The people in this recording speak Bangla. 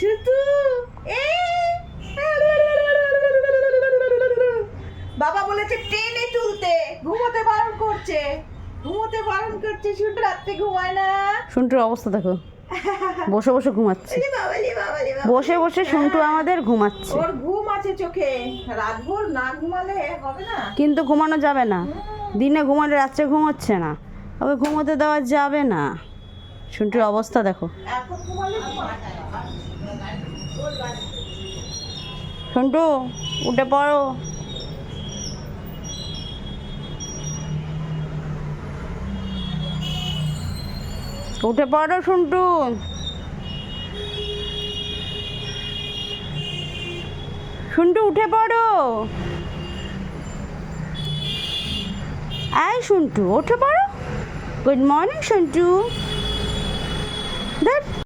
শুধু এ বাবা বলেছে টেনে তুলতে, ঘুমোতে বারণ করছে, ঘুমোতে বারণ করছে। শুধু রাত্রে ঘুমায় না। শুন্টুর অবস্থা দেখো, বসে বসে ঘুমাচ্ছে, এ বাবালি বাবালি বাবালি। বসে বসে শুন্টু আমাদের ঘুমাচ্ছে। ওর ঘুম আছে চোখে, রাতভর না ঘুমালে হবে না। কিন্তু ঘুমানো যাবে না, দিনে ঘুমালে রাত্রে ঘুমোচ্ছে না, ওকে ঘুমোতে দেওয়া যাবে না। শুন্টুর অবস্থা দেখো। এখন ঘুমালে ঘুমায়। শুন্টু উঠে পড়ো। উঠে পড়ো শুন্টু। শুন্টু উঠে পড়ো। এই শুন্টু উঠে পড়ো। Good morning Shuntu. দেখ